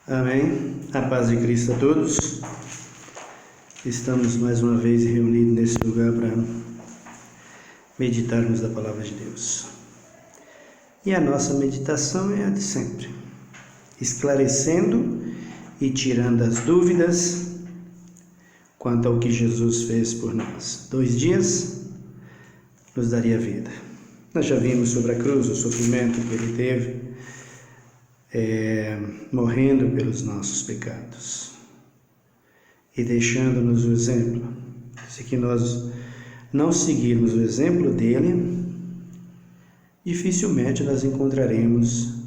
Amém. A paz de Cristo a todos. Estamos mais uma vez reunidos nesse lugar para meditarmos da Palavra de Deus. E a nossa meditação é a de sempre, esclarecendo e tirando as dúvidas quanto ao que Jesus fez por nós. 2 dias nos daria vida. Nós já vimos sobre a cruz, o sofrimento que ele teve, morrendo pelos nossos pecados e deixando-nos o exemplo. Se que nós não seguirmos o exemplo dele, dificilmente nós encontraremos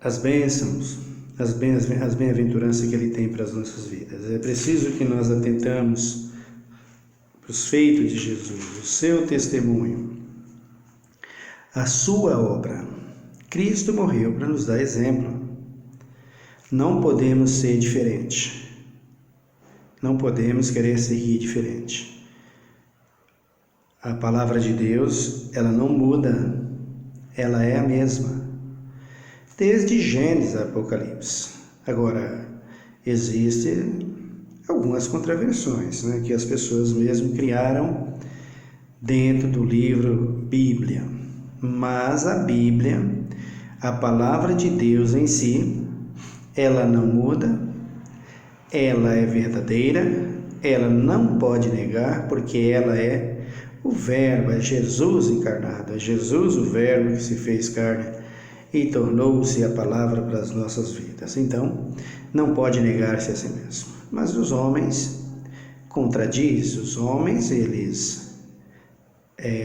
as bênçãos, as bem-aventuranças que ele tem para as nossas vidas. É preciso que nós atentamos para os feitos de Jesus, o seu testemunho, a sua obra. Cristo morreu para nos dar exemplo. Não podemos ser diferente. Não podemos querer seguir diferente. A palavra de Deus, ela não muda. Ela é a mesma. Desde Gênesis a Apocalipse. Agora, existem algumas contraversões, que as pessoas mesmo criaram dentro do livro Bíblia. Mas a Bíblia, a palavra de Deus em si, ela não muda, ela é verdadeira, ela não pode negar, porque ela é o Verbo, é Jesus encarnado, é Jesus o Verbo que se fez carne e tornou-se a palavra para as nossas vidas. Então, não pode negar-se a si mesmo. Mas os homens contradizem, os homens, eles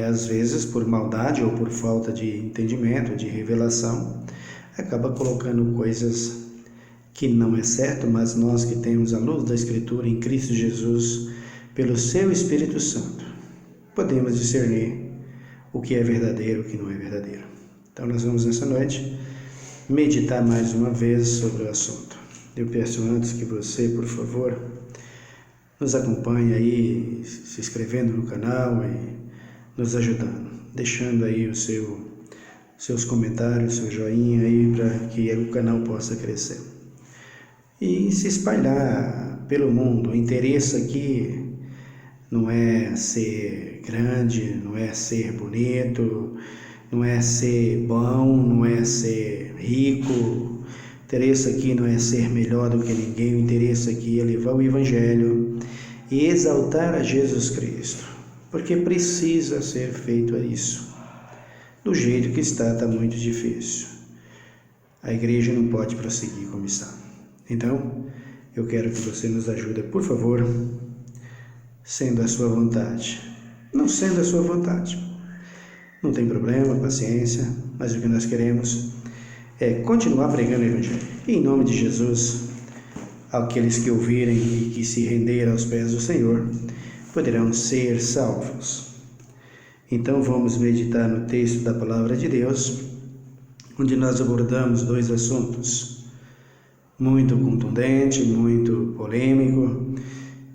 às vezes por maldade ou por falta de entendimento, de revelação, acaba colocando coisas que não é certo, mas nós que temos a luz da Escritura em Cristo Jesus, pelo seu Espírito Santo, podemos discernir o que é verdadeiro e o que não é verdadeiro. Então nós vamos nessa noite meditar mais uma vez sobre o assunto. Eu peço antes que você, por favor, nos acompanhe aí, se inscrevendo no canal e nos ajudando, deixando aí seus comentários, seu joinha aí, para que o canal possa crescer e se espalhar pelo mundo. O interesse aqui não é ser grande, não é ser bonito, não é ser bom, não é ser rico. O interesse aqui não é ser melhor do que ninguém. O interesse aqui é levar o Evangelho e exaltar a Jesus Cristo, porque precisa ser feito isso. Do jeito que está muito difícil. A igreja não pode prosseguir como está. Então, eu quero que você nos ajude, por favor, sendo a sua vontade. Não sendo a sua vontade, não tem problema, paciência, mas o que nós queremos é continuar pregando o Evangelho. E em nome de Jesus, aqueles que ouvirem e que se renderem aos pés do Senhor, poderão ser salvos. Então vamos meditar no texto da Palavra de Deus, onde nós abordamos 2 assuntos muito contundentes, muito polêmico,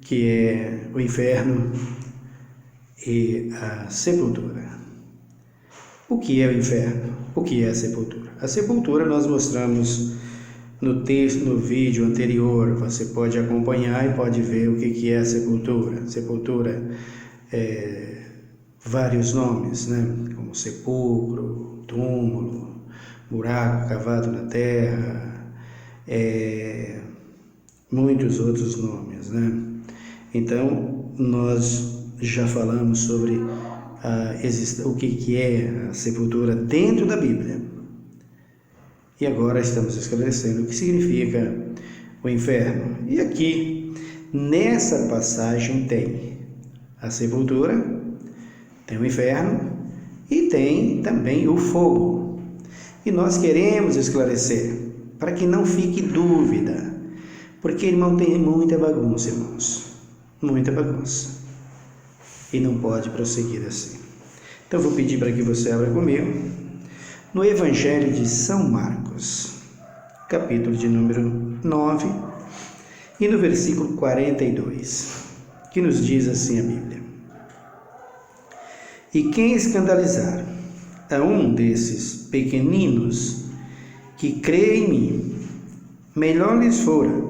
que é o inferno e a sepultura. O que é o inferno? O que é a sepultura? A sepultura nós mostramos no texto, no vídeo anterior. Você pode acompanhar e pode ver o que é a sepultura. Sepultura vários nomes, como sepulcro, túmulo, buraco cavado na terra, muitos outros nomes, Então, nós já falamos sobre o que é a sepultura dentro da Bíblia. E agora estamos esclarecendo o que significa o inferno. E aqui, nessa passagem, tem a sepultura, tem o inferno e tem também o fogo. E nós queremos esclarecer, para que não fique dúvida, porque irmão, tem muita bagunça, irmãos, muita bagunça. E não pode prosseguir assim. Então, eu vou pedir para que você abra comigo no Evangelho de São Marcos, capítulo de número 9, e no versículo 42, que nos diz assim a Bíblia: E quem escandalizar a um desses pequeninos que crê em mim, melhor lhes fora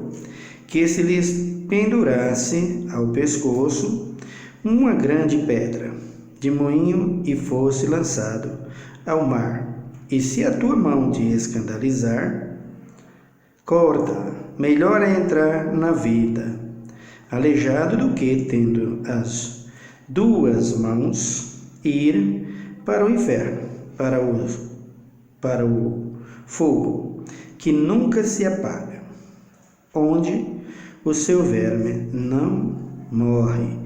que se lhes pendurasse ao pescoço uma grande pedra de moinho e fosse lançado ao mar. E se a tua mão te escandalizar, corta. Melhor é entrar na vida aleijado do que, tendo as duas mãos, ir para o inferno, para o fogo que nunca se apaga, onde o seu verme não morre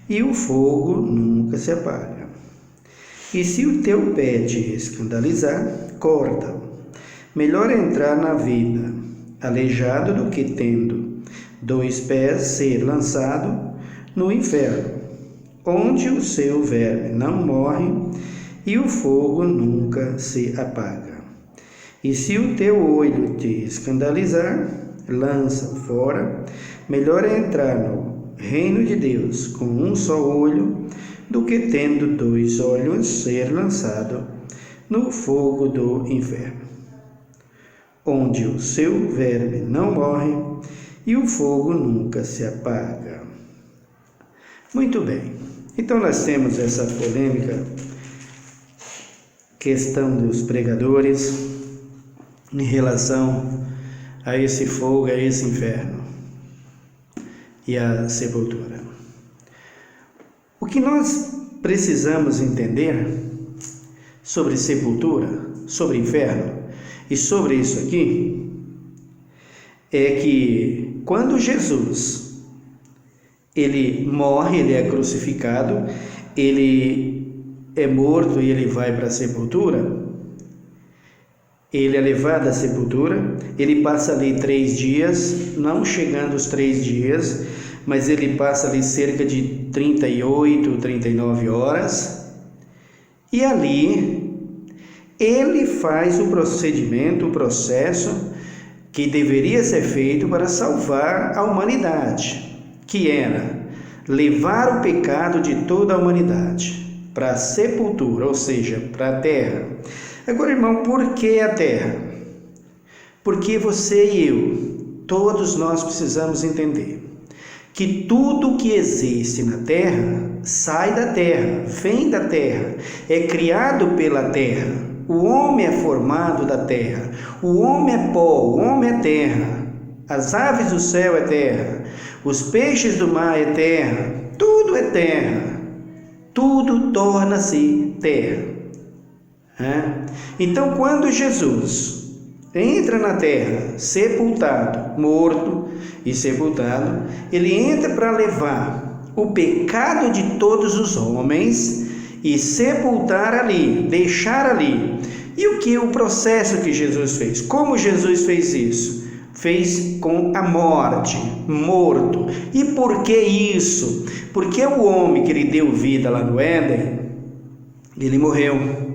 e o fogo nunca se apaga. E se o teu pé te escandalizar, corta-o. Melhor é entrar na vida aleijado do que, tendo dois pés, ser lançado no inferno, onde o seu verme não morre e o fogo nunca se apaga. E se o teu olho te escandalizar, lança-o fora. Melhor é entrar no reino de Deus com um só olho, do que, tendo dois olhos, ser lançado no fogo do inferno, onde o seu verme não morre e o fogo nunca se apaga. Muito bem, então nós temos essa polêmica questão dos pregadores em relação a esse fogo, a esse inferno e a sepultura. O que nós precisamos entender sobre sepultura, sobre inferno e sobre isso aqui é que quando Jesus ele morre, ele é crucificado, ele é morto e ele vai para a sepultura, ele é levado à sepultura, ele passa ali 3 dias, não chegando os 3 dias, mas ele passa ali cerca de 38, 39 horas, e ali ele faz o procedimento, o processo que deveria ser feito para salvar a humanidade, que era levar o pecado de toda a humanidade para a sepultura, ou seja, para a terra. Agora, irmão, por que a terra? Porque você e eu, todos nós precisamos entender que tudo que existe na terra sai da terra, vem da terra, é criado pela terra. O homem é formado da terra, o homem é pó, o homem é terra, as aves do céu é terra, os peixes do mar é terra, tudo é terra, tudo torna-se terra. Então, quando Jesus entra na terra, sepultado, morto e sepultado, ele entra para levar o pecado de todos os homens e sepultar ali, deixar ali. E o processo que Jesus fez? Como Jesus fez isso? Fez com a morte, morto. E por que isso? Porque o homem que lhe deu vida lá no Éden, ele morreu.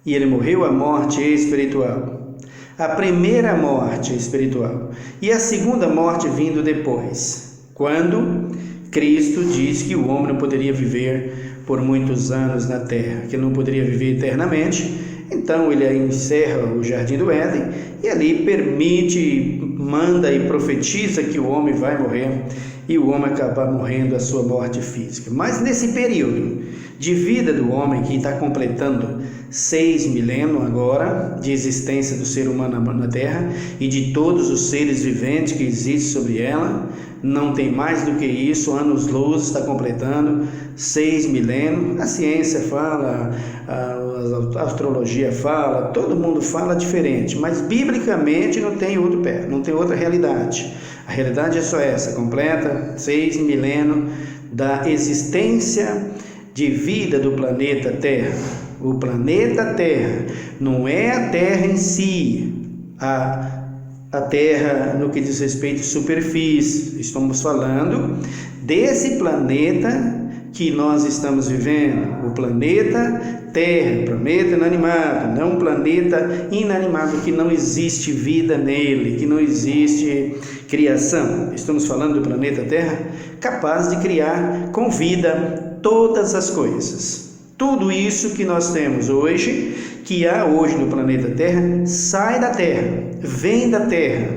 E ele morreu a morte espiritual. A primeira morte espiritual. E a segunda morte vindo depois. Quando Cristo diz que o homem não poderia viver por muitos anos na terra, que não poderia viver eternamente. Então ele encerra o jardim do Éden e ali permite, manda e profetiza que o homem vai morrer e o homem acabar morrendo a sua morte física. Mas nesse período de vida do homem, que está completando 6 milênios agora de existência do ser humano na terra e de todos os seres viventes que existem sobre ela, não tem mais do que isso, anos-luz, está completando 6 milênios. A ciência fala, a astrologia fala, todo mundo fala diferente, mas biblicamente não tem outro pé, não tem outra realidade. A realidade é só essa, completa 6 milênios da existência de vida do planeta Terra. O planeta Terra não é a Terra em si, a Terra no que diz respeito à superfície. Estamos falando desse planeta que nós estamos vivendo, o planeta Terra, planeta inanimado, não um planeta inanimado que não existe vida nele, que não existe criação. Estamos falando do planeta Terra, capaz de criar com vida todas as coisas. Tudo isso que nós temos hoje, que há hoje no planeta Terra, sai da Terra, vem da Terra.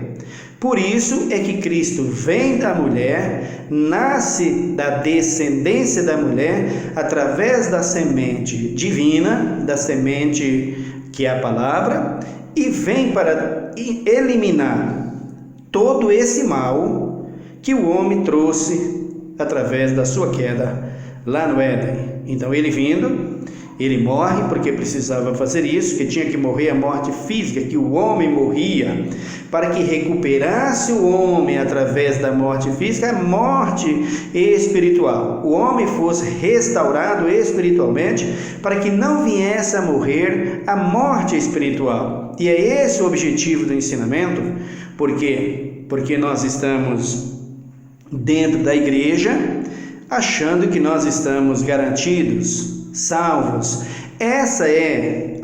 Por isso é que Cristo vem da mulher, nasce da descendência da mulher, através da semente divina, da semente que é a palavra, e vem para eliminar todo esse mal que o homem trouxe através da sua queda lá no Éden. Então ele vindo, ele morre porque precisava fazer isso, que tinha que morrer a morte física, que o homem morria, para que recuperasse o homem através da morte física, a morte espiritual. O homem fosse restaurado espiritualmente, para que não viesse a morrer a morte espiritual. E é esse o objetivo do ensinamento. Por quê? Porque nós estamos dentro da igreja, achando que nós estamos garantidos, salvos. Essa é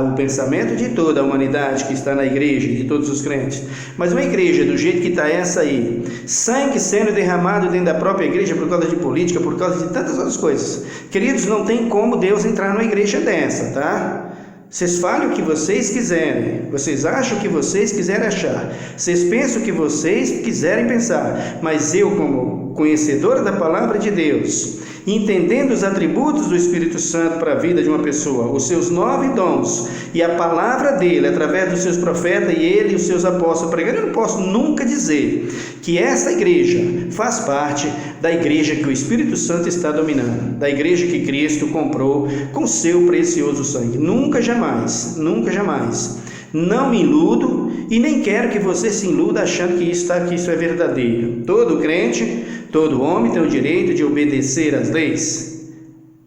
o pensamento de toda a humanidade que está na igreja, de todos os crentes. Mas uma igreja do jeito que está essa aí, sangue sendo derramado dentro da própria igreja por causa de política, por causa de tantas outras coisas. Queridos, não tem como Deus entrar numa igreja dessa, tá? Vocês falem o que vocês quiserem, vocês acham o que vocês quiserem achar, vocês pensam o que vocês quiserem pensar, mas eu, como conhecedora da palavra de Deus, entendendo os atributos do Espírito Santo para a vida de uma pessoa, os seus 9 dons e a palavra dele através dos seus profetas e ele e os seus apóstolos pregando, eu não posso nunca dizer que essa igreja faz parte da igreja que o Espírito Santo está dominando, da igreja que Cristo comprou com seu precioso sangue. Nunca, jamais, nunca, jamais. Não me iludo e nem quero que você se iluda achando que isso é verdadeiro. Todo crente, todo homem tem o direito de obedecer às leis,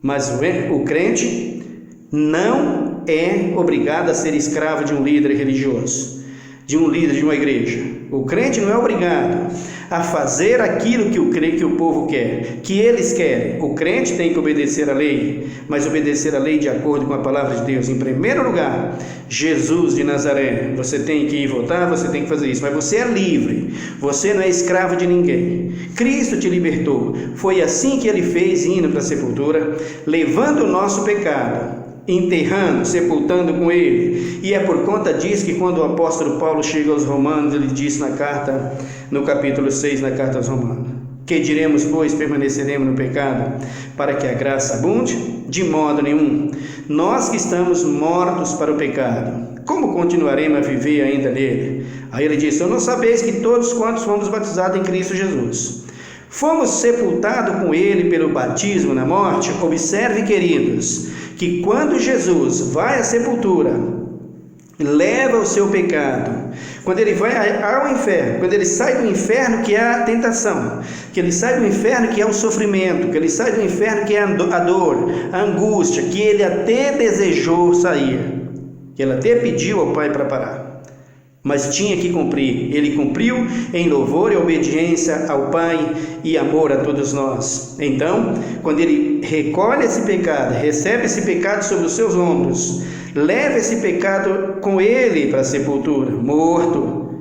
mas o crente não é obrigado a ser escravo de um líder religioso, de um líder de uma igreja. O crente não é obrigado a fazer aquilo que o povo quer, que eles querem. O crente tem que obedecer à lei, mas obedecer à lei de acordo com a palavra de Deus. Em primeiro lugar, Jesus de Nazaré. Você tem que ir votar, você tem que fazer isso, mas você é livre, você não é escravo de ninguém. Cristo te libertou. Foi assim que ele fez, indo para a sepultura, levando o nosso pecado, enterrando, sepultando com ele. E é por conta disso que quando o apóstolo Paulo chega aos Romanos, ele diz no capítulo 6, na carta aos Romanos: que diremos, pois, permaneceremos no pecado para que a graça abunde? De modo nenhum. Nós que estamos mortos para o pecado, como continuaremos a viver ainda nele? Aí ele diz: ou não sabeis que todos quantos fomos batizados em Cristo Jesus, fomos sepultados com ele pelo batismo na morte? Observe, queridos, que quando Jesus vai à sepultura, leva o seu pecado, quando ele vai ao inferno, quando ele sai do inferno, que é a tentação, que ele sai do inferno, que é o sofrimento, que ele sai do inferno, que é a dor, a angústia, que ele até desejou sair, que ele até pediu ao Pai para parar, mas tinha que cumprir. Ele cumpriu em louvor e obediência ao Pai e amor a todos nós. Então, quando ele recolhe esse pecado, recebe esse pecado sobre os seus ombros, leva esse pecado com ele para a sepultura, morto,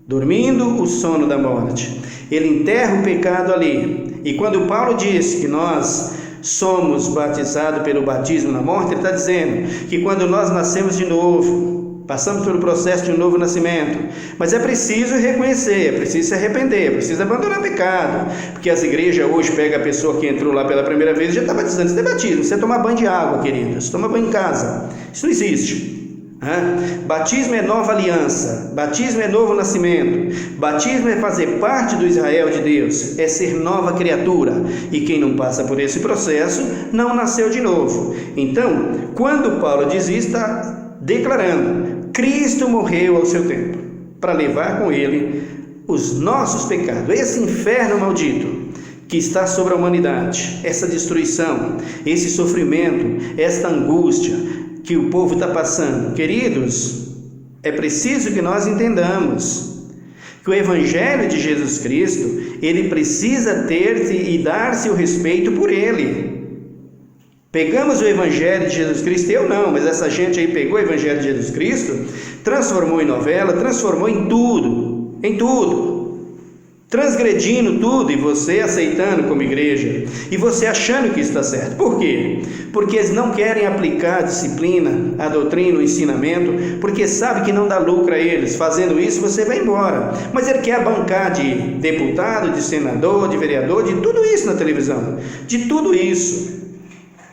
dormindo o sono da morte. Ele enterra o pecado ali. E quando Paulo diz que nós somos batizados pelo batismo na morte, ele está dizendo que quando nós nascemos de novo, passamos pelo processo de um novo nascimento, mas é preciso reconhecer, é preciso se arrepender, é preciso abandonar o pecado, porque as igrejas hoje pegam a pessoa que entrou lá pela primeira vez e já está batizando. Isso é batismo, você tomar banho de água, queridos, toma banho em casa, isso não existe. Batismo é nova aliança, batismo é novo nascimento, batismo é fazer parte do Israel de Deus, é ser nova criatura, e quem não passa por esse processo não nasceu de novo. Então, quando Paulo diz isso, está declarando: Cristo morreu ao seu tempo para levar com ele os nossos pecados, esse inferno maldito que está sobre a humanidade, essa destruição, esse sofrimento, esta angústia que o povo está passando. Queridos, é preciso que nós entendamos que o Evangelho de Jesus Cristo, ele precisa ter-se e dar-se o respeito por ele. Pegamos o Evangelho de Jesus Cristo, eu não, mas essa gente aí pegou o Evangelho de Jesus Cristo, transformou em novela, transformou em tudo, transgredindo tudo, e você aceitando como igreja, e você achando que isso está certo. Por quê? Porque eles não querem aplicar a disciplina, a doutrina, o ensinamento, porque sabe que não dá lucro a eles. Fazendo isso, você vai embora. Mas ele quer bancar de deputado, de senador, de vereador, de tudo isso na televisão, de tudo isso,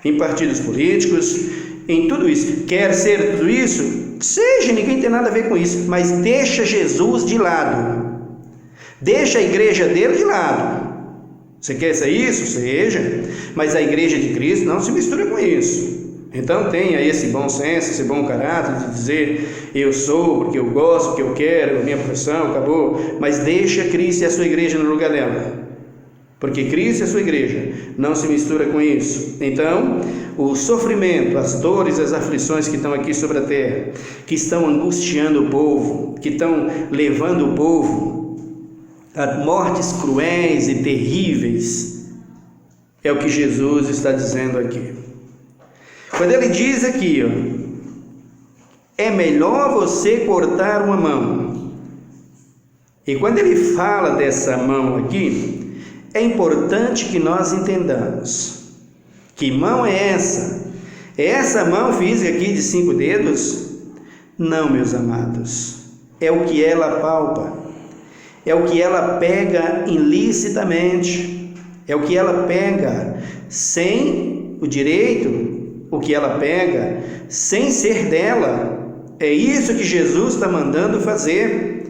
em partidos políticos, em tudo isso. Quer ser tudo isso? Seja, ninguém tem nada a ver com isso, mas deixa Jesus de lado. Deixa a igreja dele de lado. Você quer ser isso? Seja. Mas a igreja de Cristo não se mistura com isso. Então tenha esse bom senso, esse bom caráter de dizer: eu sou, porque eu gosto, porque eu quero, a minha profissão, acabou. Mas deixa Cristo e a sua igreja no lugar dela. Porque Cristo e a sua igreja não se mistura com isso. Então, o sofrimento, as dores, as aflições que estão aqui sobre a terra, que estão angustiando o povo, que estão levando o povo a mortes cruéis e terríveis, é o que Jesus está dizendo aqui. Quando ele diz aqui, é melhor você cortar uma mão. E quando ele fala dessa mão aqui, é importante que nós entendamos que mão é essa? É essa mão física aqui de 5 dedos? Não, meus amados. É o que ela palpa. É o que ela pega ilicitamente, é o que ela pega sem o direito, o que ela pega sem ser dela. É isso que Jesus está mandando fazer.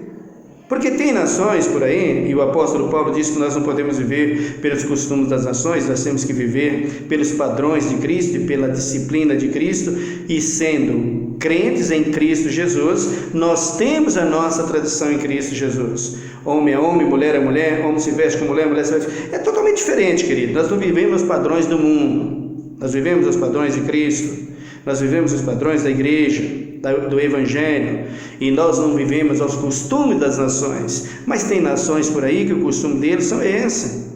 Porque tem nações por aí, e o apóstolo Paulo disse que nós não podemos viver pelos costumes das nações, nós temos que viver pelos padrões de Cristo e pela disciplina de Cristo, e sendo crentes em Cristo Jesus, nós temos a nossa tradição em Cristo Jesus. Homem é homem, mulher é mulher, homem se veste como mulher, mulher se veste. É totalmente diferente, querido. Nós não vivemos os padrões do mundo, nós vivemos os padrões de Cristo, nós vivemos os padrões da igreja, do Evangelho, e nós não vivemos aos costumes das nações. Mas tem nações por aí que o costume deles são esse.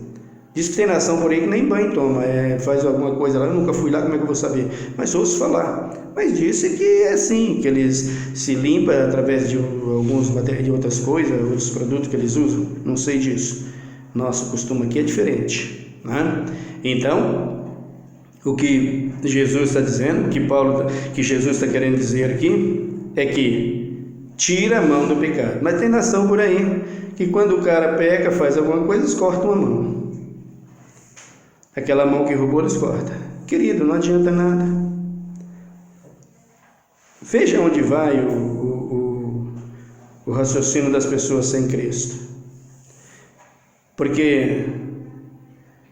Diz que tem nação por aí que nem banho toma, faz alguma coisa lá. Eu nunca fui lá, como é que eu vou saber? Mas ouço falar. Mas disse que é assim, que eles se limpam através de alguns materiais, de outras coisas, outros produtos que eles usam. Não sei disso. Nosso costume aqui é diferente, né? Então, o que Jesus está dizendo, que Jesus está querendo dizer aqui, é que tira a mão do pecado. Mas tem nação por aí que quando o cara peca, faz alguma coisa, eles cortam a mão. Aquela mão que roubou, eles cortam. Querido, não adianta nada. Veja onde vai o raciocínio das pessoas sem Cristo. Porque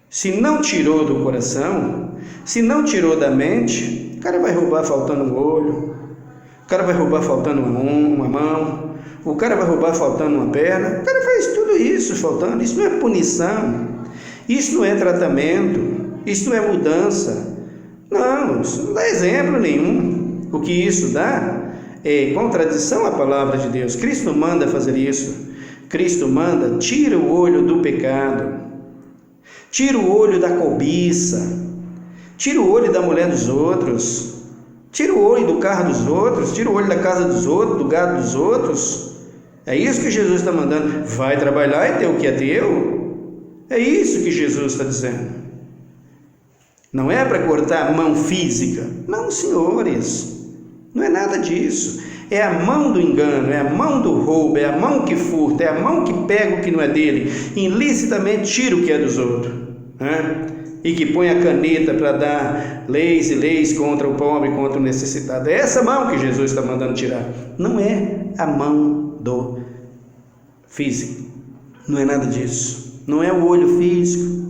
se não tirou do coração, se não tirou da mente, o cara vai roubar faltando um olho, o cara vai roubar faltando uma mão, o cara vai roubar faltando uma perna, o cara faz tudo isso faltando. Isso não é punição, isso não é tratamento, isso não é mudança. Não, isso não dá exemplo nenhum. O que isso dá é contradição à palavra de Deus. Cristo não manda fazer isso. Cristo manda: tira o olho do pecado, tira o olho da cobiça, tira o olho da mulher dos outros, tira o olho do carro dos outros, tira o olho da casa dos outros, do gado dos outros. É isso que Jesus está mandando. Vai trabalhar e ter o que é teu. É isso que Jesus está dizendo. Não é para cortar a mão física. Não, senhores. Não é nada disso. É a mão do engano, é a mão do roubo, é a mão que furta, é a mão que pega o que não é dele, ilicitamente tira o que é dos outros, né? E que põe a caneta para dar leis e leis contra o pobre, contra o necessitado. É essa mão que Jesus está mandando tirar. Não é a mão do físico. Não é nada disso. Não é o olho físico.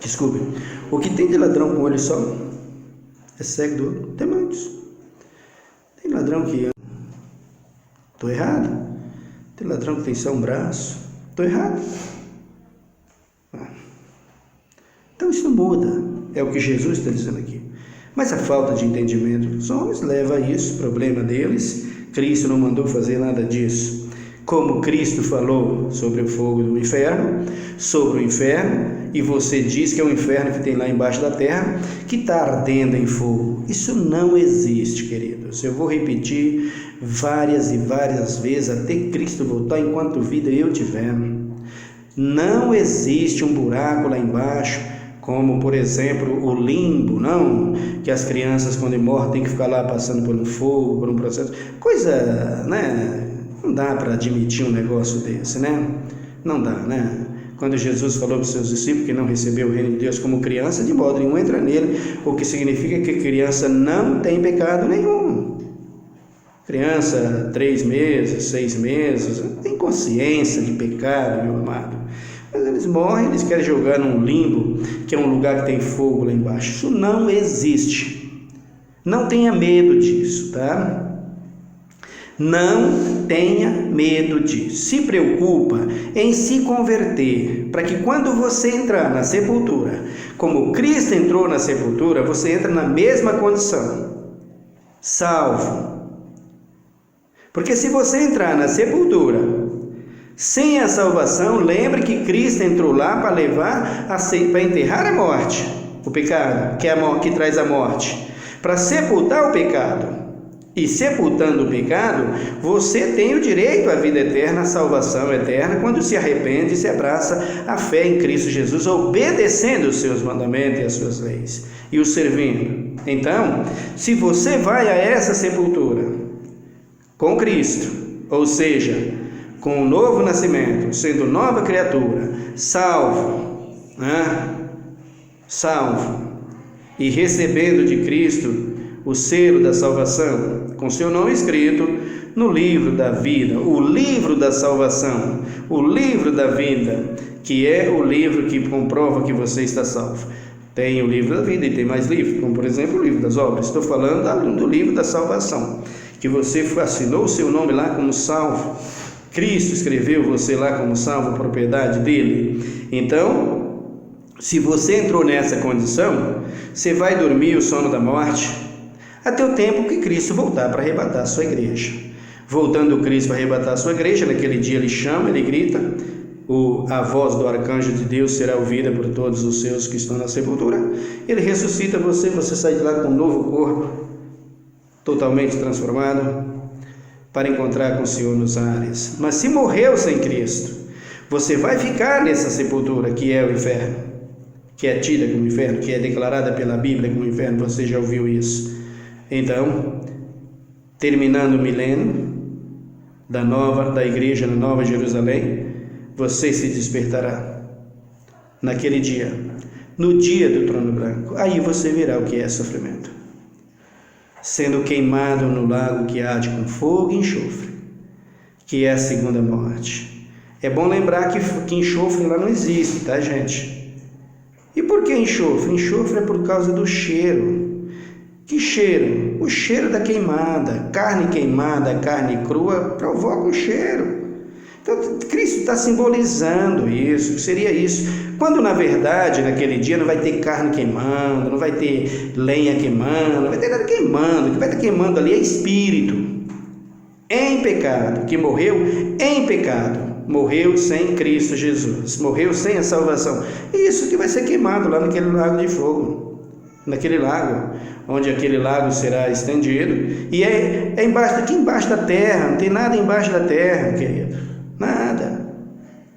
Desculpe. O que tem de ladrão com olho só é cego do olho. Tem muitos. Tem ladrão que... Estou errado? Tem ladrão que tem só um braço. Estou errado? Então isso não muda. É o que Jesus está dizendo aqui. Mas a falta de entendimento dos homens leva a isso, problema deles. Cristo não mandou fazer nada disso. Como Cristo falou sobre o fogo do inferno, sobre o inferno, e você diz que é o inferno que tem lá embaixo da terra, que está ardendo em fogo. Isso não existe, queridos. Eu vou repetir várias e várias vezes até Cristo voltar, enquanto vida eu tiver. Não existe um buraco lá embaixo, como por exemplo o limbo, não, que as crianças quando morrem têm que ficar lá passando por um fogo, por um processo, coisa, né? Não dá para admitir um negócio desse, né? Não dá, né? Quando Jesus falou para os seus discípulos que não recebeu o reino de Deus como criança, de modo nenhum entra nele, o que significa que criança não tem pecado nenhum. Criança, 3 meses, 6 meses, não tem consciência de pecado, meu amado. Mas eles morrem, eles querem jogar num limbo, que é um lugar que tem fogo lá embaixo. Isso não existe. Não tenha medo disso, tá? Não tenha medo disso. Se preocupa em se converter, para que quando você entrar na sepultura, como Cristo entrou na sepultura, você entra na mesma condição, salvo. Porque se você entrar na sepultura sem a salvação, lembre que Cristo entrou lá para para enterrar a morte, o pecado, que traz a morte, para sepultar o pecado. E sepultando o pecado, você tem o direito à vida eterna, à salvação eterna, quando se arrepende e se abraça a fé em Cristo Jesus, obedecendo os seus mandamentos e as suas leis, e o servindo. Então, se você vai a essa sepultura com Cristo, ou seja, com o novo nascimento, sendo nova criatura, salvo, e recebendo de Cristo o selo da salvação, com seu nome escrito no livro da vida, o livro da salvação, o livro da vida, que é o livro que comprova que você está salvo. Tem o livro da vida e tem mais livros, como por exemplo o livro das obras. Estou falando do livro da salvação, que você assinou o seu nome lá como salvo. Cristo escreveu você lá como salvo, propriedade dele. Então, se você entrou nessa condição, você vai dormir o sono da morte até o tempo que Cristo voltar para arrebatar a sua igreja. Voltando Cristo para arrebatar a sua igreja, naquele dia ele chama, ele grita, a voz do arcanjo de Deus será ouvida por todos os seus que estão na sepultura. Ele ressuscita você sai de lá com um novo corpo, totalmente transformado, para encontrar com o Senhor nos ares. Mas se morreu sem Cristo, você vai ficar nessa sepultura que é o inferno, que é tida como inferno, que é declarada pela Bíblia como inferno. Você já ouviu isso? Então, terminando o milênio da igreja na Nova Jerusalém, você se despertará naquele dia, no dia do trono branco. Aí você verá o que é sofrimento, sendo queimado no lago que arde com fogo e enxofre, que é a segunda morte. É bom lembrar que enxofre lá não existe, tá, gente? E por que enxofre? Enxofre é por causa do cheiro. Que cheiro? O cheiro da queimada. Carne queimada, carne crua, provoca um cheiro. Então, Cristo está simbolizando isso, seria isso. Quando, na verdade, naquele dia não vai ter carne queimando, não vai ter lenha queimando, não vai ter nada queimando. O que vai estar queimando ali é espírito em pecado, que morreu em pecado, morreu sem Cristo Jesus, morreu sem a salvação. Isso que vai ser queimado lá naquele lago de fogo, naquele lago, onde aquele lago será estendido, e é aqui embaixo da terra, não tem nada embaixo da terra, querido, nada.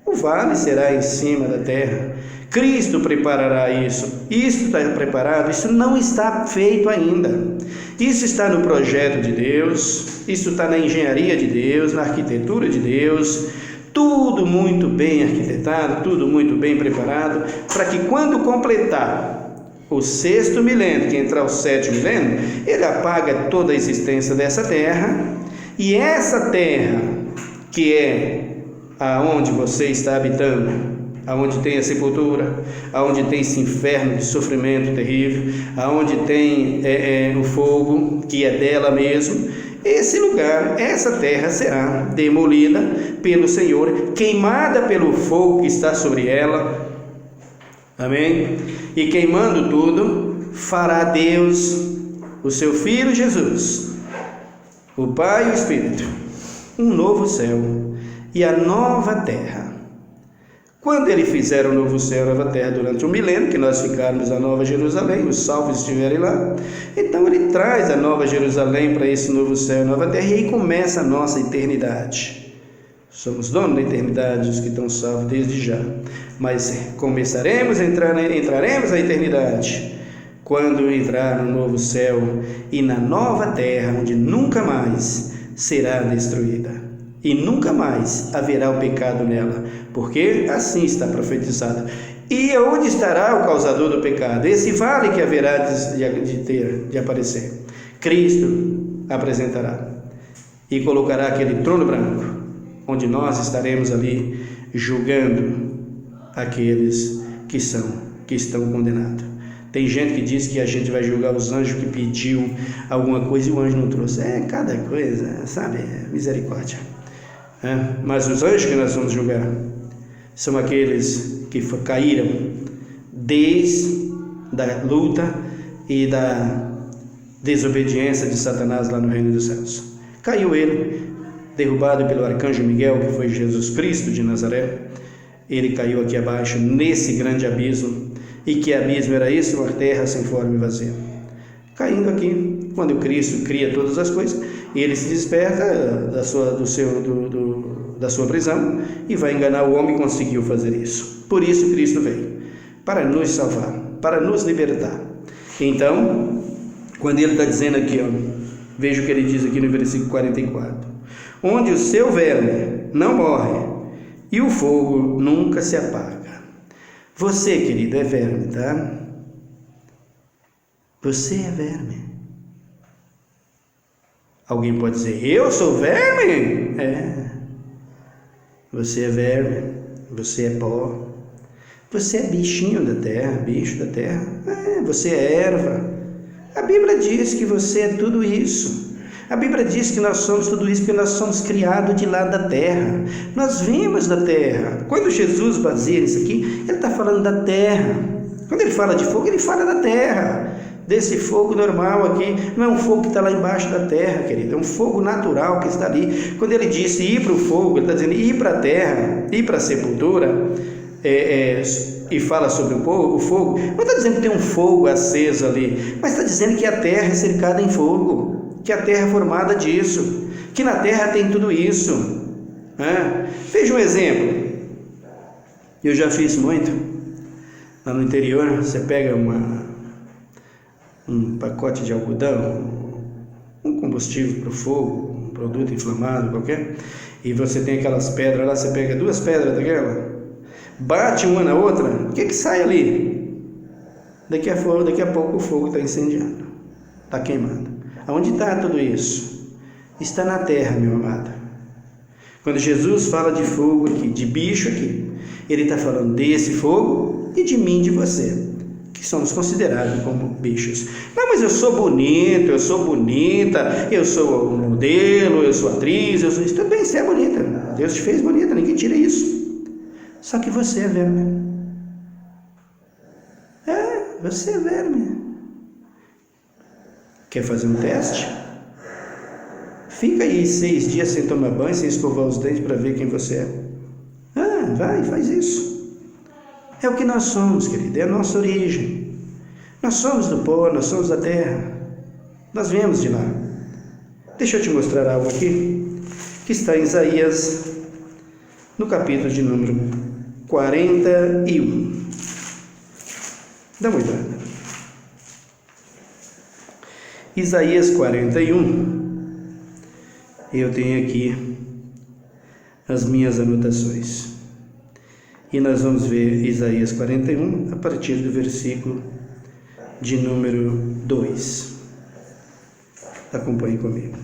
O vale será em cima da terra. Cristo preparará isso. Isso está preparado, isso não está feito ainda. Isso está no projeto de Deus, isso está na engenharia de Deus, na arquitetura de Deus, tudo muito bem arquitetado, tudo muito bem preparado, para que quando completar o 6º milênio, que entrar o 7º milênio, ele apaga toda a existência dessa terra, e essa terra, que é aonde você está habitando, aonde tem a sepultura, aonde tem esse inferno de sofrimento terrível, aonde tem o fogo, que é dela mesmo, esse lugar, essa terra será demolida pelo Senhor, queimada pelo fogo que está sobre ela. Amém? E queimando tudo, fará Deus, o seu Filho Jesus, o Pai e o Espírito, um novo céu e a nova terra, Quando ele fizer o novo céu e a nova terra durante o milênio, que nós ficarmos na Nova Jerusalém, os salvos estiverem lá, então ele traz a Nova Jerusalém para esse novo céu e nova terra, e aí começa a nossa eternidade. Somos donos da eternidade, os que estão salvos desde já, mas entraremos na eternidade quando entrar no novo céu e na nova terra, onde nunca mais será destruída. E nunca mais haverá o pecado nela, porque assim está profetizado. E onde estará o causador do pecado? Esse vale que haverá de aparecer. Cristo apresentará e colocará aquele trono branco, onde nós estaremos ali julgando aqueles que estão condenados. Tem gente que diz que a gente vai julgar os anjos que pediu alguma coisa e o anjo não trouxe. Cada coisa, sabe? Misericórdia. Mas os anjos que nós vamos julgar são aqueles que caíram desde a luta e da desobediência de Satanás lá no reino dos céus. Caiu ele, derrubado pelo arcanjo Miguel, que foi Jesus Cristo de Nazaré. Ele caiu aqui abaixo, nesse grande abismo. E que abismo era esse? Uma terra sem forma e vazia. Caindo aqui, quando Cristo cria todas as coisas, ele se desperta da sua prisão e vai enganar o homem, e conseguiu fazer isso. Por isso Cristo veio, para nos salvar, para nos libertar. Então, quando ele está dizendo aqui, veja o que ele diz aqui no versículo 44: onde o seu verme não morre e o fogo nunca se apaga. Você, querido, é verme, tá? Você é verme. Alguém pode dizer, eu sou verme? Você é verme, você é pó, você é bichinho da terra, bicho da terra, você é erva. A Bíblia diz que você é tudo isso. A Bíblia diz que nós somos tudo isso porque nós somos criados de lá da terra. Nós vimos da terra. Quando Jesus baseia isso aqui, ele está falando da terra. Quando ele fala de fogo, ele fala da terra. Desse fogo normal aqui, não é um fogo que está lá embaixo da terra, querido, é um fogo natural que está ali. Quando ele disse ir para o fogo, ele está dizendo ir para a terra, ir para a sepultura, e fala sobre o fogo, não está dizendo que tem um fogo aceso ali, mas está dizendo que a terra é cercada em fogo, que a terra é formada disso, que na terra tem tudo isso. Veja um exemplo, eu já fiz muito, lá no interior, você pega um pacote de algodão, um combustível para o fogo, um produto inflamável qualquer, e você tem aquelas pedras lá, você pega 2 pedras daquela, bate uma na outra, o que sai ali? Daqui a pouco o fogo está incendiando, está queimando. Aonde está tudo isso? Está na terra, meu amado. Quando Jesus fala de fogo aqui, de bicho aqui, ele está falando desse fogo e de mim, de você, que somos considerados como bichos. Não, mas eu sou bonito, eu sou bonita, eu sou modelo, eu sou atriz, eu sou isso. Tudo bem, você é bonita, Deus te fez bonita, ninguém tira isso. Só que você é verme. Você é verme. Quer fazer um teste? Fica aí 6 dias sem tomar banho, sem escovar os dentes para ver quem você é. Vai, faz isso. É o que nós somos, querido, é a nossa origem. Nós somos do pó, nós somos da terra. Nós viemos de lá. Deixa eu te mostrar algo aqui, que está em Isaías, no capítulo de número 41. Dá uma olhada. Isaías 41. Eu tenho aqui as minhas anotações. E nós vamos ver Isaías 41 a partir do versículo de número 2. Acompanhe comigo.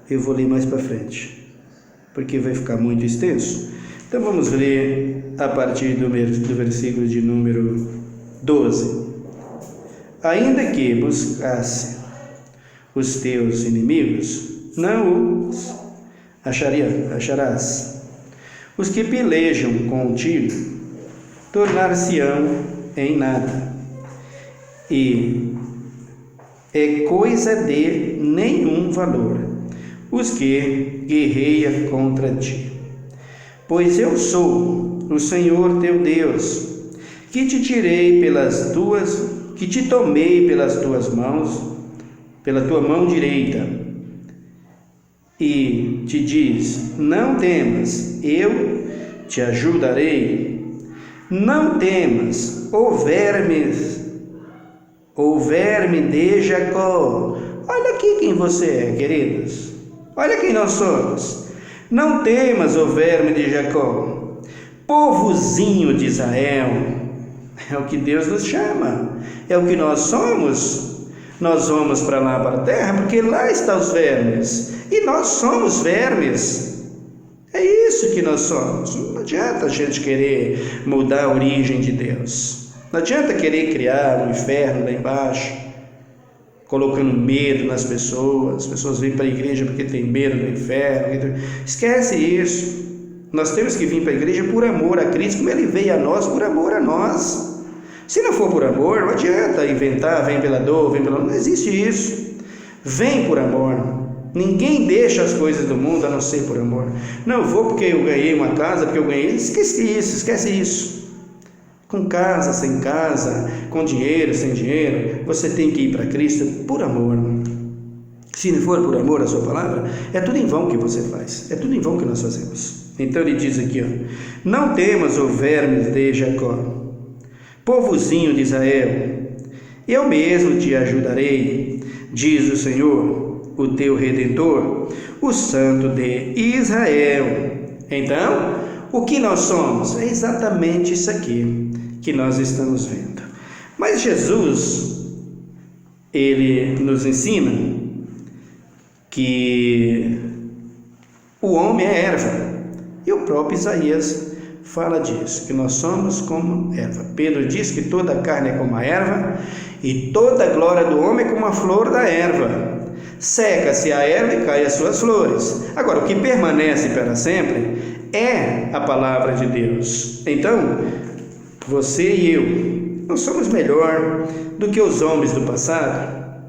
Eu vou ler mais para frente, porque vai ficar muito extenso. Então vamos ler a partir do versículo de número 12. Ainda que buscasse os teus inimigos, não os acharás. Os que pelejam contigo tornar-se-ão em nada, e é coisa de nenhum valor os que guerreiam contra ti. Pois eu sou o Senhor teu Deus, que te tomei pelas tuas mãos, pela tua mão direita, e te diz: não temas, eu te ajudarei. Não temas, ó verme de Jacó. Olha aqui quem você é, queridos. Olha quem nós somos. Não temas, ó verme de Jacó, povozinho de Israel. É o que Deus nos chama, é o que nós somos. Nós vamos para lá, para a terra, porque lá estão os vermes, e nós somos vermes. É isso que nós somos. Não adianta a gente querer mudar a origem de Deus. Não adianta querer criar um inferno lá embaixo, colocando medo nas pessoas. As pessoas vêm para a igreja porque tem medo do inferno. Esquece isso. Nós temos que vir para a igreja por amor a Cristo, como Ele veio a nós, por amor a nós. Se não for por amor, não adianta inventar, vem pela dor, vem pela... Não existe isso. Vem por amor. Ninguém deixa as coisas do mundo a não ser por amor. Não vou porque eu ganhei uma casa, porque eu ganhei... Esquece isso. Com casa, sem casa, com dinheiro, sem dinheiro, você tem que ir para Cristo por amor. Se não for por amor a sua palavra, é tudo em vão que você faz. É tudo em vão que nós fazemos. Então ele diz aqui, não temas, ó vermes de Jacó, povozinho de Israel, eu mesmo te ajudarei, diz o Senhor, o teu Redentor, o Santo de Israel. Então, o que nós somos? É exatamente isso aqui que nós estamos vendo. Mas Jesus, ele nos ensina que o homem é erva, e o próprio Isaías fala disso, que nós somos como erva. Pedro diz que toda a carne é como a erva, e toda a glória do homem é como a flor da erva. Seca-se a erva e cai as suas flores. Agora, o que permanece para sempre é a palavra de Deus. Então, você e eu, nós somos melhor do que os homens do passado,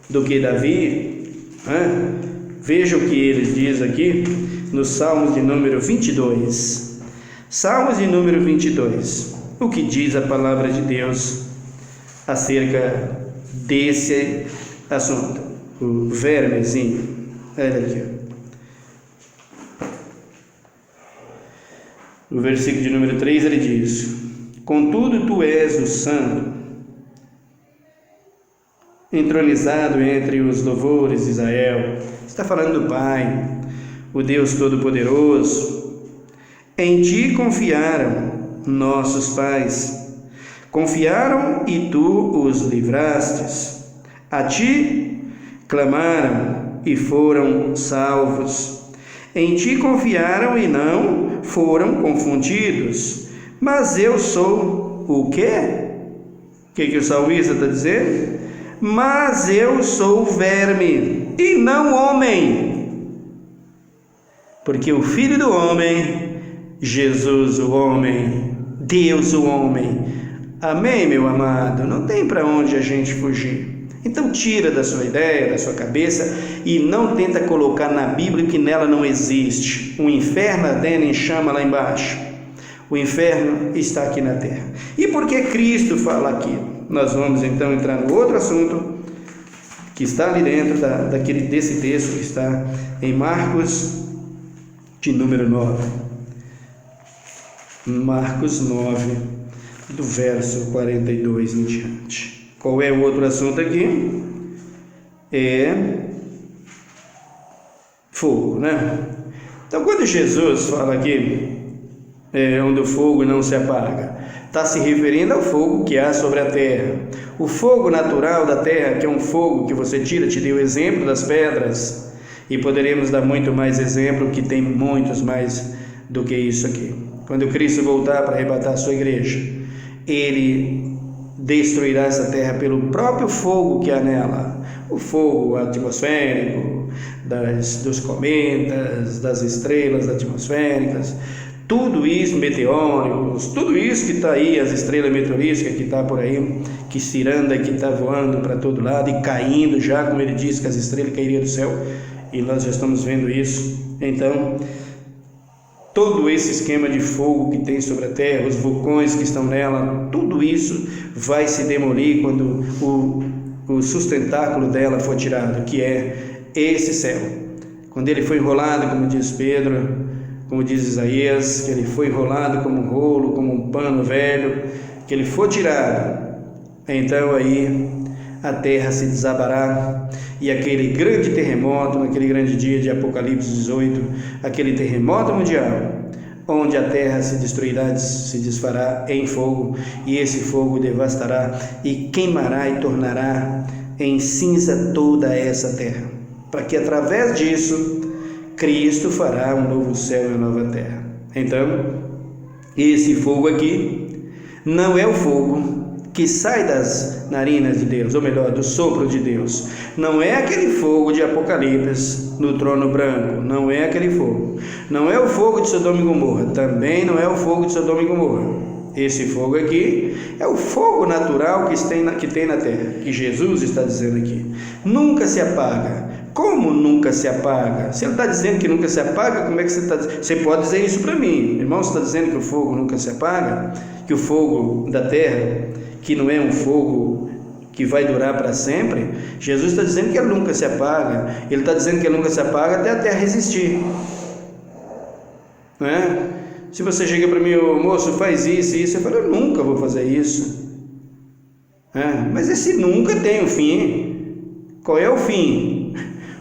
do que Davi. Veja o que ele diz aqui no Salmos de número 22. Salmos de número 22. O que diz a palavra de Deus acerca desse assunto? O vermezinho. Olha aqui. No versículo de número 3 ele diz: contudo tu és o santo, entronizado entre os louvores de Israel. Está falando do Pai, o Deus Todo-Poderoso. Em ti confiaram nossos pais, confiaram e tu os livrastes. A ti clamaram e foram salvos. Em ti confiaram e não foram confundidos. Mas eu sou o quê? O que o salmista está dizendo? Mas eu sou verme e não homem, porque o Filho do homem, Jesus o homem, Deus o homem. Amém, meu amado? Não tem para onde a gente fugir. Então tira da sua ideia, da sua cabeça, e não tenta colocar na Bíblia que nela não existe. O inferno ardendo em chama lá embaixo. O inferno está aqui na terra. E por que Cristo fala aqui? Nós vamos então entrar no outro assunto que está ali dentro desse texto que está em Marcos de número 9. Marcos 9, do verso 42 em diante. Qual é o outro assunto aqui? É fogo, né? Então, quando Jesus fala aqui, onde o fogo não se apaga, está se referindo ao fogo que há sobre a terra. O fogo natural da terra, que é um fogo que você tira, te dei o exemplo das pedras, e poderemos dar muito mais exemplo, que tem muitos mais do que isso aqui. Quando Cristo voltar para arrebatar a sua igreja, Ele destruirá essa terra pelo próprio fogo que há nela, o fogo atmosférico, dos cometas, das estrelas atmosféricas, tudo isso, meteóricos, tudo isso que está aí, as estrelas meteorísticas que está por aí, que ciranda, que está voando para todo lado e caindo já, como ele disse que as estrelas cairiam do céu, e nós já estamos vendo isso. Então, todo esse esquema de fogo que tem sobre a terra, os vulcões que estão nela, tudo isso vai se demolir quando o sustentáculo dela for tirado, que é esse céu. Quando ele foi enrolado, como diz Pedro, como diz Isaías, que ele foi enrolado como um rolo, como um pano velho, que ele for tirado, então aí a terra se desabará, e aquele grande terremoto, naquele grande dia de Apocalipse 18, aquele terremoto mundial, onde a terra se destruirá, se desfará em fogo, e esse fogo devastará e queimará e tornará em cinza toda essa terra, para que através disso Cristo fará um novo céu e uma nova terra. Então, esse fogo aqui não é o fogo que sai das narinas de Deus, ou melhor, do sopro de Deus. Não é aquele fogo de Apocalipse no trono branco, não é aquele fogo. Não é o fogo de Sodoma e Gomorra, também não é o fogo de Sodoma e Gomorra. Esse fogo aqui é o fogo natural que tem na terra, que Jesus está dizendo aqui. Nunca se apaga. Como nunca se apaga? Se ele está dizendo que nunca se apaga, como é que você está dizendo? Você pode dizer isso para mim, irmão, você está dizendo que o fogo nunca se apaga? Que o fogo da terra, que não é um fogo que vai durar para sempre? Jesus está dizendo que ele nunca se apaga. Ele está dizendo que ele nunca se apaga até a terra existir, não é? Se você chega para mim, moço, faz isso e isso, eu falo, eu nunca vou fazer isso. Mas esse nunca tem um fim. Qual é o fim?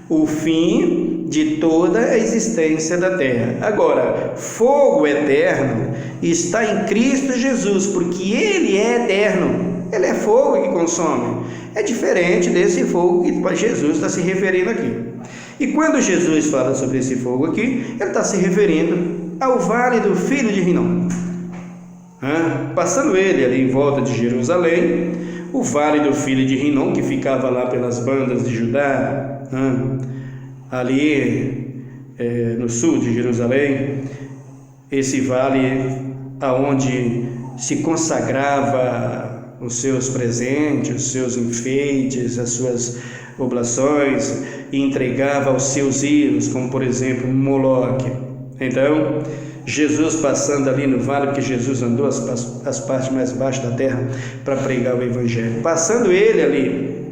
O fim de toda a existência da terra. Agora, fogo eterno está em Cristo Jesus, porque Ele é eterno. Ele é fogo que consome. É diferente desse fogo que Jesus está se referindo aqui. E quando Jesus fala sobre esse fogo aqui, Ele está se referindo ao vale do filho de Rinom. Passando ele ali em volta de Jerusalém, o vale do filho de Rinom, que ficava lá pelas bandas de Judá, ali no sul de Jerusalém, esse vale aonde se consagrava os seus presentes, os seus enfeites, as suas oblações, e entregava aos seus ídolos, como por exemplo Moloque. Então, Jesus passando ali no vale, porque Jesus andou as partes mais baixas da terra para pregar o Evangelho. Passando ele ali,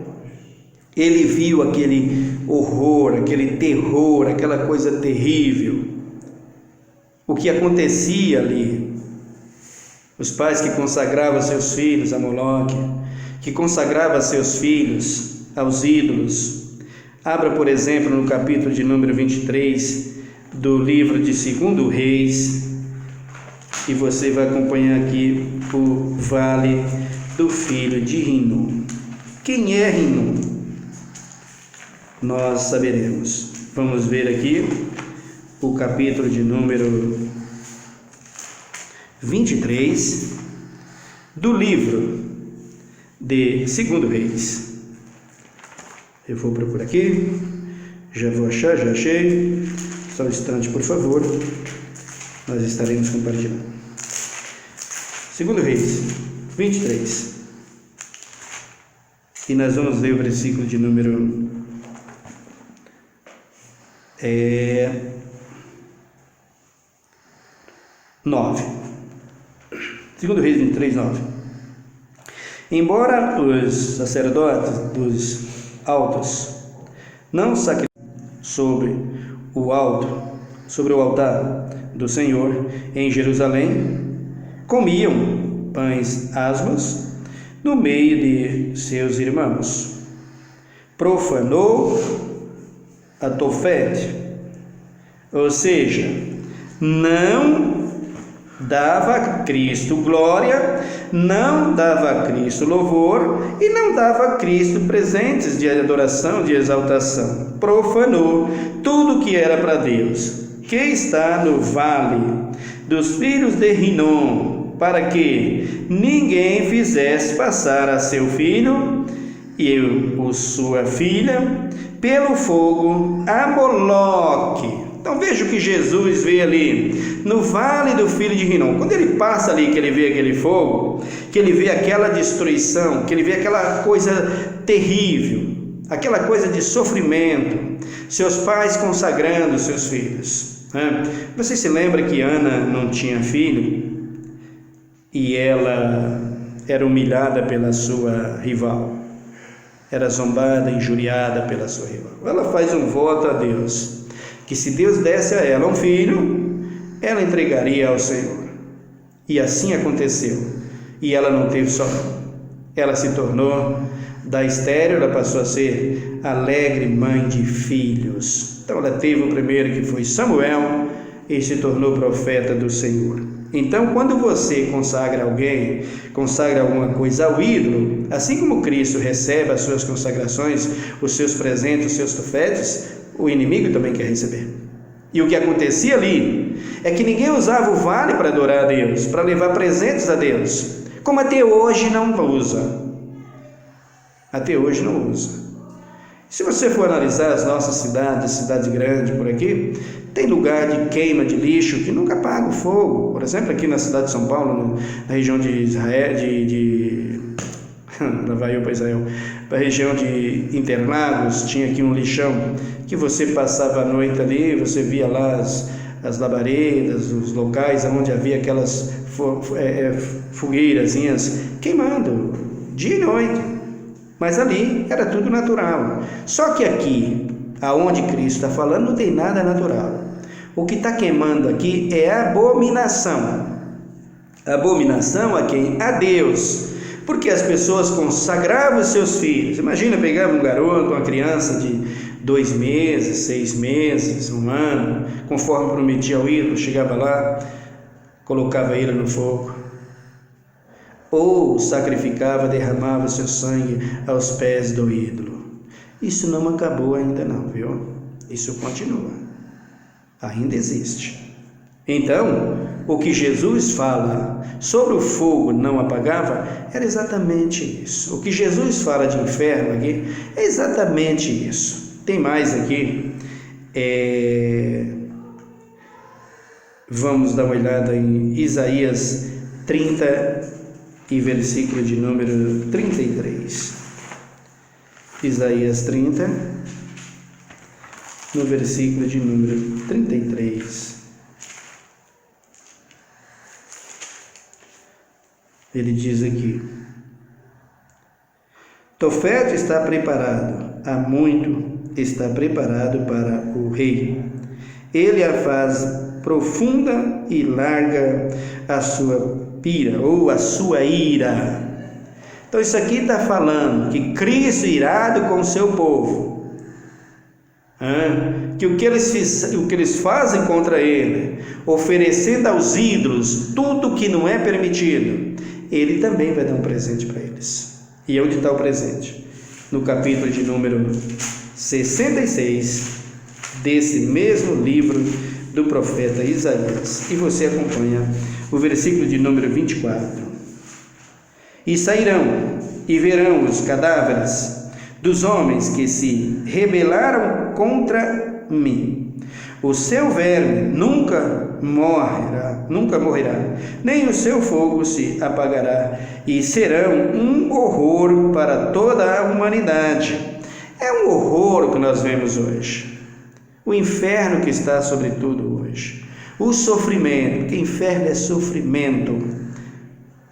ele viu aquele horror, aquele terror, aquela coisa terrível. O que acontecia ali. Os pais que consagravam seus filhos a Moloque, que consagravam seus filhos aos ídolos. Abra, por exemplo, no capítulo de número 23 do livro de 2 Reis, e você vai acompanhar aqui o vale do filho de Rinom. Quem é Rinom? Nós saberemos. Vamos ver aqui o capítulo de número 23 do livro de 2 Reis. Eu vou procurar aqui, já vou achar, já achei. Só um instante, por favor, nós estaremos compartilhando. 2 Reis 23. E nós vamos ler o versículo de número 9. 2 Reis 23, 9. Embora os sacerdotes dos altos não sacrificassem sobre o altar do Senhor em Jerusalém, comiam pães asmos no meio de seus irmãos. Profanou a Tofete, ou seja, não dava a Cristo glória, não dava a Cristo louvor e não dava a Cristo presentes de adoração, de exaltação. Profanou tudo que era para Deus, que está no vale dos filhos de Rinom, para que ninguém fizesse passar a seu filho e sua filha pelo fogo a Moloque. Então veja o que Jesus vê ali no vale do filho de Rinom. Quando ele passa ali, que ele vê aquele fogo, que ele vê aquela destruição, que ele vê aquela coisa terrível, aquela coisa de sofrimento, seus pais consagrando seus filhos. Você se lembra que Ana não tinha filho e ela era humilhada pela sua rival, era zombada, injuriada pela sua rival. Ela faz um voto a Deus, que se Deus desse a ela um filho, ela entregaria ao Senhor. E assim aconteceu. E ela não teve só não. Ela se tornou, da estéril, ela passou a ser alegre mãe de filhos. Então ela teve o primeiro, que foi Samuel, e se tornou profeta do Senhor. Então, quando você consagra alguém, consagra alguma coisa ao ídolo, assim como Cristo recebe as suas consagrações, os seus presentes, os seus tofetes, o inimigo também quer receber. E o que acontecia ali é que ninguém usava o vale para adorar a Deus, para levar presentes a Deus, como até hoje não usa. Até hoje não usa. Se você for analisar as nossas cidades grandes por aqui, tem lugar de queima de lixo que nunca apaga o fogo. Por exemplo, aqui na cidade de São Paulo, na região de Israel, para a região de Interlagos, tinha aqui um lixão que você passava a noite ali, você via lá as labaredas, os locais onde havia aquelas fogueirazinhas queimando dia e noite. Mas ali era tudo natural. Só que aqui, aonde Cristo está falando, não tem nada natural. O que está queimando aqui é abominação. Abominação a quem? A Deus. Porque as pessoas consagravam os seus filhos. Imagina, pegava um garoto, uma criança de 2 meses, 6 meses, 1 ano, conforme prometia ao ídolo, chegava lá, colocava ele no fogo. Ou sacrificava, derramava seu sangue aos pés do ídolo. Isso não acabou ainda não, viu? Isso continua. Ainda existe. Então, o que Jesus fala sobre o fogo não apagava, era exatamente isso. O que Jesus fala de inferno aqui, é exatamente isso. Tem mais aqui. Vamos dar uma olhada em Isaías 30 e versículo de número 33. Isaías 30, no versículo de número 33. Ele diz aqui: Tofete está preparado, há muito está preparado para o rei. Ele a faz profunda e larga a sua pira, ou a sua ira. Então isso aqui está falando que Cristo irado com o seu povo, que o que eles fazem contra ele, oferecendo aos ídolos tudo que não é permitido, ele também vai dar um presente para eles. E onde está o presente? No capítulo de número 66 desse mesmo livro do profeta Isaías. E você acompanha o versículo de número 24. E sairão e verão os cadáveres dos homens que se rebelaram contra mim. O seu verme nunca morrerá, nem o seu fogo se apagará, e serão um horror para toda a humanidade. É um horror que nós vemos hoje. O inferno que está sobre tudo hoje. O sofrimento, porque inferno é sofrimento,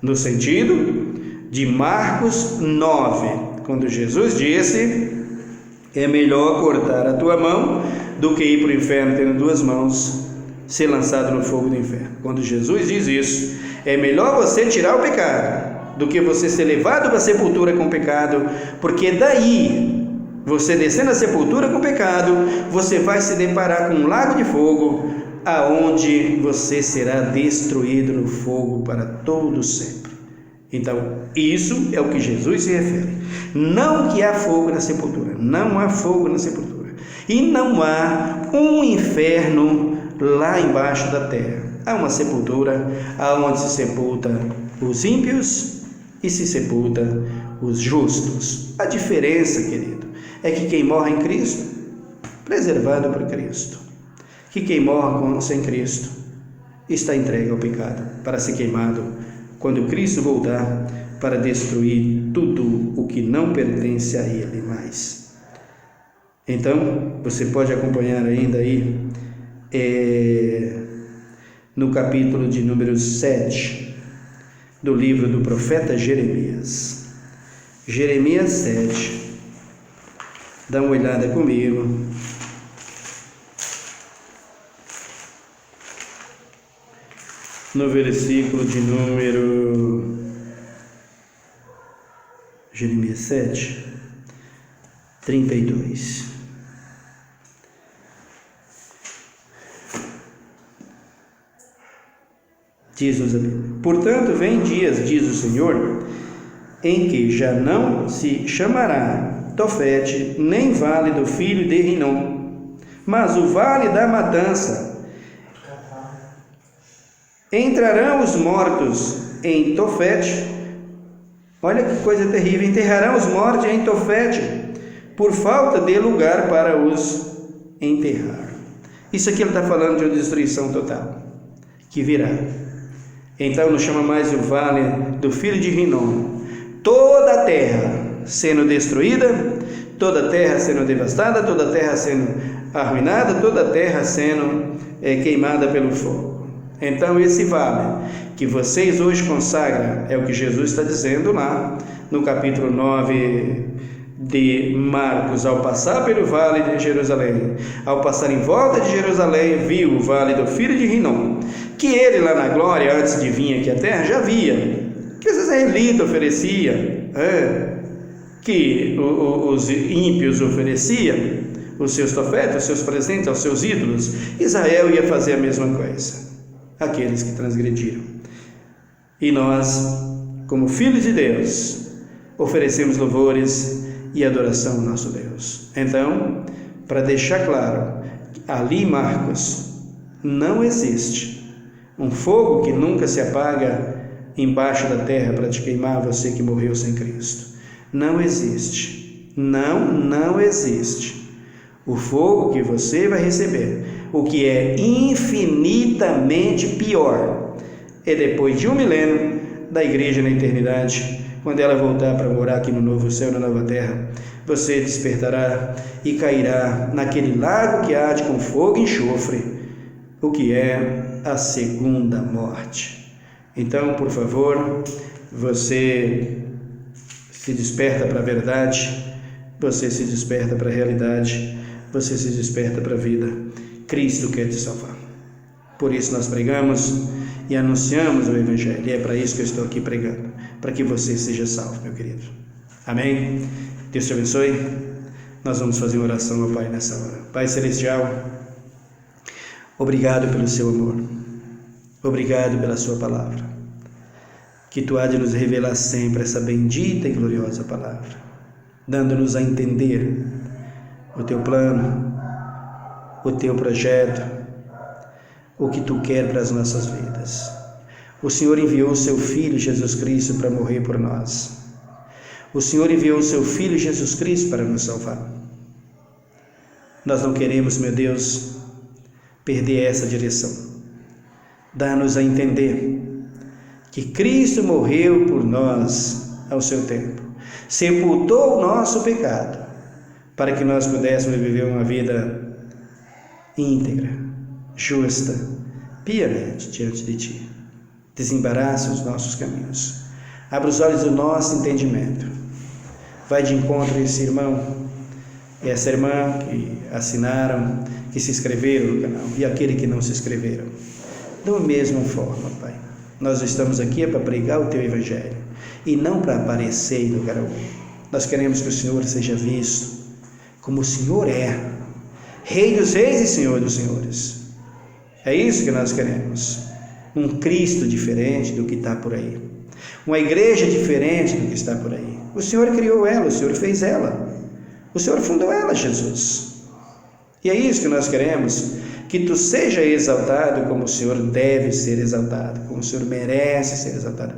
no sentido de Marcos 9, quando Jesus disse: é melhor cortar a tua mão do que ir para o inferno tendo 2 mãos, ser lançado no fogo do inferno. Quando Jesus diz isso, é melhor você tirar o pecado do que você ser levado para a sepultura com pecado, porque daí, você descendo a sepultura com pecado, você vai se deparar com um lago de fogo, aonde você será destruído no fogo para todo sempre. Então, isso é o que Jesus se refere. Não que há fogo na sepultura, não há fogo na sepultura. E não há um inferno lá embaixo da terra. Há uma sepultura aonde se sepulta os ímpios e se sepulta os justos. A diferença, querido, é que quem morre em Cristo, preservado por Cristo. Que quem morre sem Cristo está entregue ao pecado, para ser queimado quando Cristo voltar para destruir tudo o que não pertence a Ele mais. Então, você pode acompanhar ainda aí no capítulo de número 7 do livro do profeta Jeremias. Jeremias 7. Dá uma olhada comigo. No versículo de número Jeremias 7, 32. Diz-nos a Bíblia: portanto, vem dias, diz o Senhor, em que já não se chamará Tofete, nem vale do filho de Rinom, mas o vale da matança. Entrarão os mortos em Tofete. Olha que coisa terrível. Enterrarão os mortos em Tofete, por falta de lugar para os enterrar. Isso aqui ele está falando de uma destruição total que virá. Então não chama mais o vale do filho de Rinom. Toda a terra sendo destruída, toda a terra sendo devastada, toda a terra sendo arruinada, toda a terra sendo queimada pelo fogo. Então esse vale que vocês hoje consagram é o que Jesus está dizendo lá no capítulo 9 de Marcos: ao passar pelo vale de Jerusalém, ao passar em volta de Jerusalém, viu o vale do filho de Rinom, que ele lá na glória, antes de vir aqui à terra, já via, que os israelitas ofereciam, que os ímpios ofereciam os seus tofetes, os seus presentes aos seus ídolos. Israel ia fazer a mesma coisa, aqueles que transgrediram. E nós, como filhos de Deus, oferecemos louvores e adoração ao nosso Deus. Então, para deixar claro, ali em Marcos não existe um fogo que nunca se apaga embaixo da terra para te queimar, você que morreu sem Cristo. Não existe. Não existe. O fogo que você vai receber, o que é infinitamente pior, é depois de 1 milênio da igreja na eternidade, quando ela voltar para morar aqui no novo céu, na nova terra, você despertará e cairá naquele lago que arde com fogo e enxofre, o que é a segunda morte. Então, por favor, você se desperta para a verdade, você se desperta para a realidade, você se desperta para a vida. Cristo quer te salvar. Por isso nós pregamos e anunciamos o Evangelho, e é para isso que eu estou aqui pregando, para que você seja salvo, meu querido. Amém? Deus te abençoe. Nós vamos fazer uma oração ao Pai nessa hora. Pai Celestial, obrigado pelo seu amor, obrigado pela sua palavra, que tu há de nos revelar sempre essa bendita e gloriosa palavra, dando-nos a entender o teu plano, o teu projeto, o que tu quer para as nossas vidas. O Senhor enviou o seu Filho Jesus Cristo para morrer por nós. O Senhor enviou o seu Filho Jesus Cristo para nos salvar. Nós não queremos, meu Deus, perder essa direção. Dá-nos a entender que Cristo morreu por nós ao seu tempo, sepultou o nosso pecado, para que nós pudéssemos viver uma vida íntegra, justa, piamente diante de Ti. Desembaraça os nossos caminhos, abra os olhos do nosso entendimento, vai de encontro a esse irmão e essa irmã que assinaram, que se inscreveram no canal, e aquele que não se inscreveram. Da mesma forma, Pai, nós estamos aqui para pregar o Teu Evangelho e não para aparecer em lugar algum. Nós queremos que o Senhor seja visto como o Senhor é, Rei dos reis e Senhor dos senhores. É isso que nós queremos. Um Cristo diferente do que está por aí, uma igreja diferente do que está por aí. O Senhor criou ela, o Senhor fez ela, o Senhor fundou ela, Jesus. E é isso que nós queremos, que tu seja exaltado como o Senhor deve ser exaltado, como o Senhor merece ser exaltado.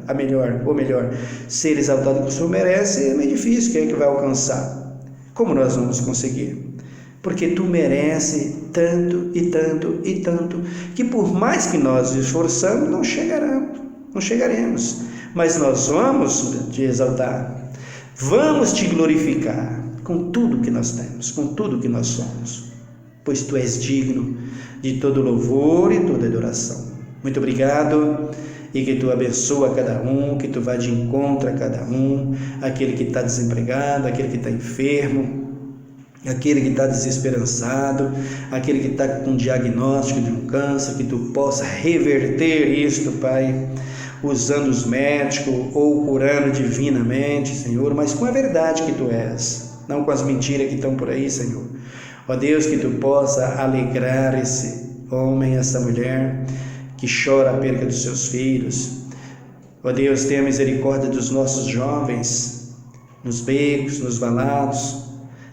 Ou melhor, ser exaltado como o Senhor merece é meio difícil, quem é que vai alcançar? Como nós vamos conseguir? Porque tu merece tanto e tanto e tanto, que por mais que nós nos esforçamos, não chegaremos. Mas nós vamos te exaltar, vamos te glorificar com tudo que nós temos, com tudo que nós somos, pois tu és digno de todo louvor e toda adoração. Muito obrigado, e que Tu abençoa cada um, que Tu vá de encontro a cada um, aquele que está desempregado, aquele que está enfermo, aquele que está desesperançado, aquele que está com um diagnóstico de um câncer, que Tu possa reverter isto, Pai, usando os médicos ou curando divinamente, Senhor, mas com a verdade que Tu és, não com as mentiras que estão por aí, Senhor. Ó Deus, que Tu possa alegrar esse homem, essa mulher que chora a perda dos seus filhos. Ó Deus, tenha misericórdia dos nossos jovens, nos becos, nos valados.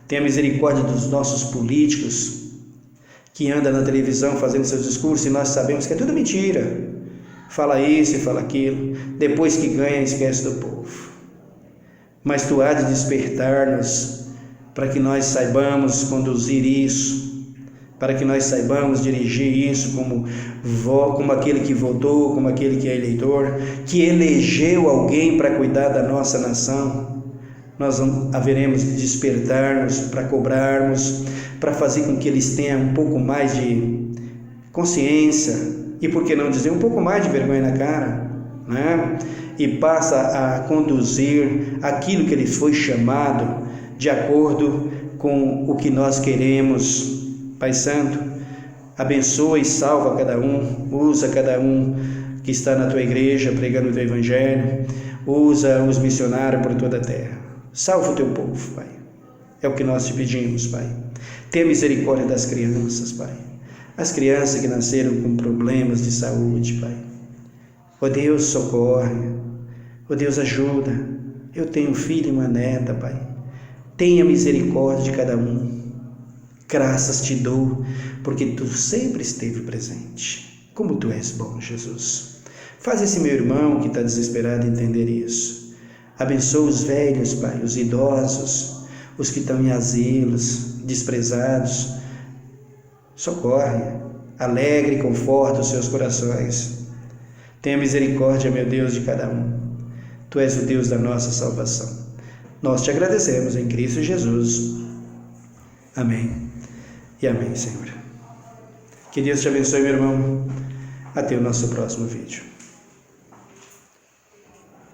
Tenha misericórdia dos nossos políticos, que andam na televisão fazendo seus discursos e nós sabemos que é tudo mentira. Fala isso e fala aquilo, depois que ganha esquece do povo. Mas Tu há de despertar-nos para que nós saibamos conduzir isso, para que nós saibamos dirigir isso como aquele que votou, como aquele que é eleitor, que elegeu alguém para cuidar da nossa nação. Nós haveremos de despertar-nos para cobrarmos, para fazer com que eles tenham um pouco mais de consciência e, por que não dizer, um pouco mais de vergonha na cara, né? E passa a conduzir aquilo que ele foi chamado de acordo com o que nós queremos. Pai Santo, abençoa e salva cada um, usa cada um que está na Tua igreja pregando o Teu Evangelho, usa os missionários por toda a terra. Salva o Teu povo, Pai. É o que nós Te pedimos, Pai. Tenha misericórdia das crianças, Pai. As crianças que nasceram com problemas de saúde, Pai. Ó Deus, socorre. Ó Deus, ajuda. Eu tenho um filho e uma neta, Pai. Tenha misericórdia de cada um. Graças Te dou, porque Tu sempre esteve presente. Como Tu és bom, Jesus. Faz esse meu irmão que está desesperado entender isso. Abençoa os velhos, Pai, os idosos, os que estão em asilos, desprezados. Socorre, alegre e conforta os seus corações. Tenha misericórdia, meu Deus, de cada um. Tu és o Deus da nossa salvação. Nós Te agradecemos em Cristo Jesus. Amém. E amém, Senhor. Que Deus te abençoe, meu irmão. Até o nosso próximo vídeo.